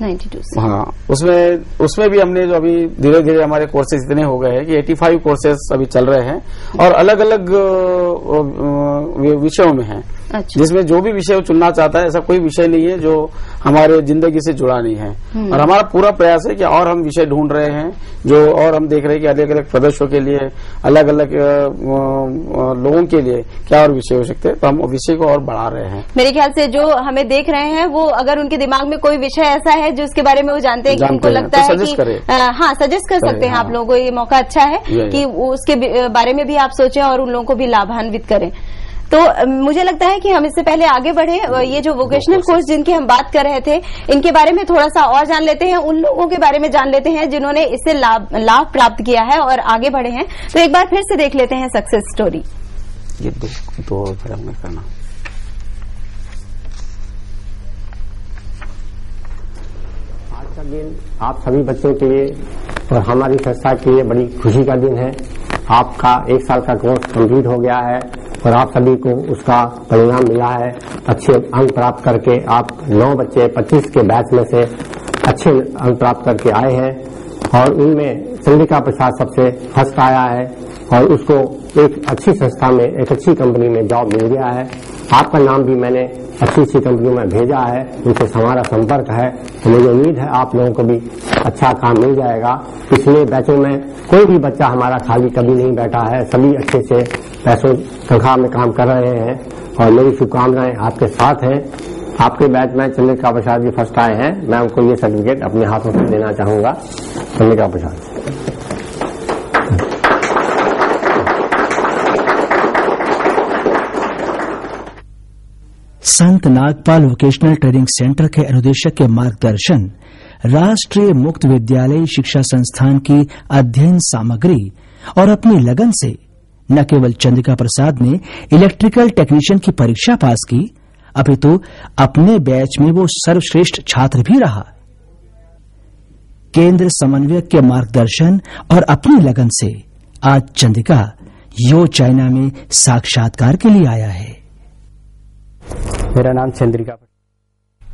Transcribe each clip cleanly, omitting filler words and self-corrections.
92 से। हाँ, उसमें भी हमने जो अभी धीरे धीरे हमारे कोर्सेज इतने हो गए हैं कि 85 कोर्सेज अभी चल रहे हैं और अलग अलग विषयों में हैं। अच्छा। जिसमें जो भी विषय चुनना चाहता है, ऐसा कोई विषय नहीं है जो हमारे जिंदगी से जुड़ा नहीं है। और हमारा पूरा प्रयास है कि और हम विषय ढूंढ रहे हैं जो, और हम देख रहे हैं कि अलग अलग प्रदेशों के लिए, अलग अलग लोगों के लिए क्या और विषय हो सकते हैं, तो हम विषय को और बढ़ा रहे हैं। मेरे ख्याल से जो हमें देख रहे हैं वो अगर उनके दिमाग में कोई विषय ऐसा है जो उसके बारे में वो जानते हैं कि उनको लगता है कि हाँ, सजेस्ट कर सकते हैं। आप लोगों को ये मौका अच्छा है कि उसके बारे में भी आप सोचें और उन लोगों को भी लाभान्वित करें। तो मुझे लगता है कि हम इससे पहले आगे बढ़े, ये जो वोकेशनल कोर्स जिनकी हम बात कर रहे थे, इनके बारे में थोड़ा सा और जान लेते हैं, उन लोगों के बारे में जान लेते हैं जिन्होंने इससे लाभ प्राप्त किया है और आगे बढ़े हैं। तो एक बार फिर से देख लेते हैं सक्सेस स्टोरी। ये दो करना। आज का दिन आप सभी बच्चों के लिए और हमारी संस्था के लिए बड़ी खुशी का दिन है। आपका 1 साल का कोर्स कंप्लीट हो गया है और आप सभी को उसका परिणाम मिला है। अच्छे अंक प्राप्त करके आप 9 बच्चे 25 के बैच में से अच्छे अंक प्राप्त करके आए हैं और उनमें चंद्रिका प्रसाद सबसे फर्स्ट आया है और उसको एक अच्छी संस्था में, एक अच्छी कंपनी में जॉब मिल गया है। आपका नाम भी मैंने अच्छी कंपनियों में भेजा है, उनसे हमारा संपर्क है, तो मुझे उम्मीद है आप लोगों को भी अच्छा काम मिल जाएगा। पिछले बैचों में कोई भी बच्चा हमारा खाली कभी नहीं बैठा है, सभी अच्छे से पैसों तनख्वाह में काम कर रहे हैं और मेरी शुभकामनाएं आपके साथ हैं। आपके बैच में चंद्रिका प्रसाद जी फर्स्ट आए हैं, मैं उनको ये सर्टिफिकेट अपने हाथों से देना चाहूंगा। चंद्रिका प्रसाद। संत नागपाल वोकेशनल ट्रेनिंग सेंटर के अनुदेशक के मार्गदर्शन, राष्ट्रीय मुक्त विद्यालय शिक्षा संस्थान की अध्ययन सामग्री और अपनी लगन से न केवल चंद्रिका प्रसाद ने इलेक्ट्रिकल टेक्नीशियन की परीक्षा पास की, अपितु अपने बैच में वो सर्वश्रेष्ठ छात्र भी रहा। केंद्र समन्वयक के मार्गदर्शन और अपनी लगन से आज चंद्रिका यो चाइना में साक्षात्कार के लिए आया है। मेरा नाम चंद्रिका।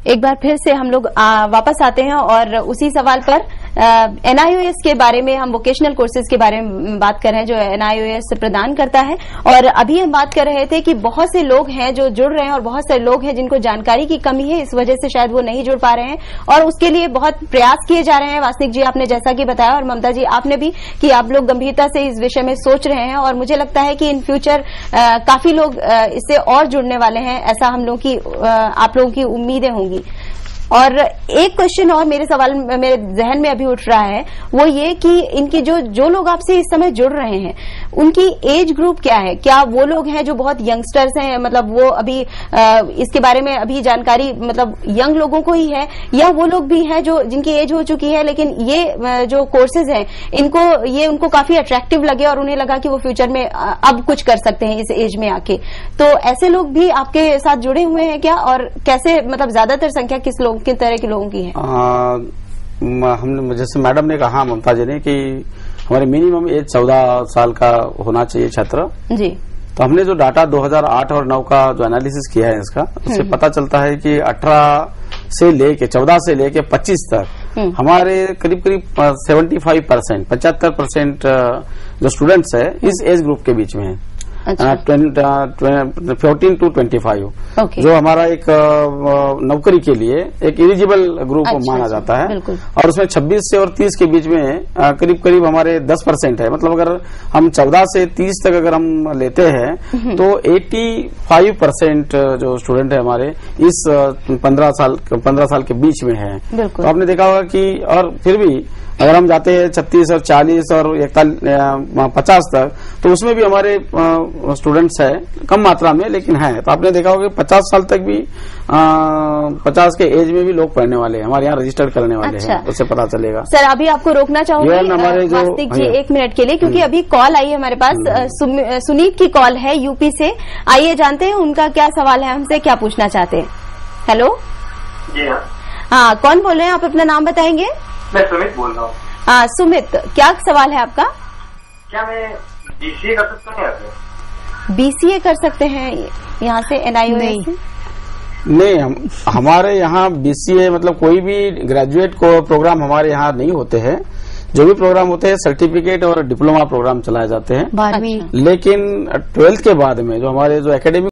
एक बार फिर से हम लोग वापस आते हैं और उसी सवाल पर NIOS के बारे में, हम वोकेशनल कोर्सेज के बारे में बात कर रहे हैं जो NIOS प्रदान करता है। और अभी हम बात कर रहे थे कि बहुत से लोग हैं जो जुड़ रहे हैं और बहुत से लोग हैं जिनको जानकारी की कमी है, इस वजह से शायद वो नहीं जुड़ पा रहे हैं और उसके लिए बहुत प्रयास किए जा रहे हैं। वासनिक जी आपने जैसा कि बताया और ममता जी आपने भी, कि आप लोग गंभीरता से इस विषय में सोच रहे हैं और मुझे लगता है कि इन फ्यूचर काफी लोग इससे और जुड़ने वाले हैं, ऐसा हम लोग की, आप लोगों की उम्मीदें होंगी। और एक क्वेश्चन और मेरे जहन में अभी उठ रहा है, वो ये कि इनकी जो लोग आपसे इस समय जुड़ रहे हैं उनकी एज ग्रुप क्या है? क्या वो लोग हैं जो बहुत यंगस्टर्स हैं, मतलब वो अभी इसके बारे में अभी जानकारी मतलब यंग लोगों को ही है, या वो लोग भी हैं जो जिनकी एज हो चुकी है लेकिन ये जो कोर्सेज हैं ये उनको काफी अट्रैक्टिव लगे और उन्हें लगा कि वो फ्यूचर में अब कुछ कर सकते हैं इस एज में आके? तो ऐसे लोग भी आपके साथ जुड़े हुए हैं क्या? और कैसे, मतलब ज्यादातर संख्या किस तरह के लोगों की है? हमने, जैसे मैडम ने कहा, ममता जी ने, कि हमारे मिनिमम एज 14 साल का होना चाहिए छात्र जी। तो हमने जो डाटा 2008 और 9 का जो एनालिसिस किया है इसका, उससे पता चलता है कि 14 से लेके 25 तक हमारे करीब 75% 75% जो स्टूडेंट्स है इस एज ग्रुप के बीच में है। 14 to 25 जो हमारा एक नौकरी के लिए एक एलिजिबल ग्रुप माना जाता है। और उसमें 26 से और 30 के बीच में करीब हमारे 10% है। मतलब अगर हम 14 से 30 तक अगर हम लेते हैं तो 85% जो स्टूडेंट है हमारे इस 15 साल के बीच में है। तो आपने देखा होगा कि, और फिर भी अगर हम जाते हैं 36 और 40 और 50 तक, तो उसमें भी हमारे स्टूडेंट्स है, कम मात्रा में लेकिन है। तो आपने देखा होगा कि 50 साल तक भी 50 के एज में भी लोग पढ़ने वाले हैं, हमारे यहाँ रजिस्टर करने वाले हैं। उससे पता चलेगा। सर अभी आपको रोकना चाहूंगी वास्तिक जी 1 मिनट के लिए, क्योंकि अभी कॉल आई है हमारे पास। सुनीत की कॉल है यूपी से। आइए जानते हैं उनका क्या सवाल है, हमसे क्या पूछना चाहते हैं। हेलो जी हाँ, कौन बोल रहे हैं आप? अपना नाम बताएंगे? मैं सुमित बोल रहा हूँ। हाँ सुमित, क्या सवाल है आपका? क्या मैं BCA कर सकता हूँ? BCA कर सकते हैं यहाँ से NIOS से? नहीं, हमारे यहाँ BCA मतलब कोई भी ग्रेजुएट को प्रोग्राम हमारे यहाँ नहीं होते हैं। जो भी प्रोग्राम होते हैं सर्टिफिकेट और डिप्लोमा प्रोग्राम चलाए जाते हैं। 12वीं। लेकिन 12th के बाद में जो हमारे जो एकेडमिक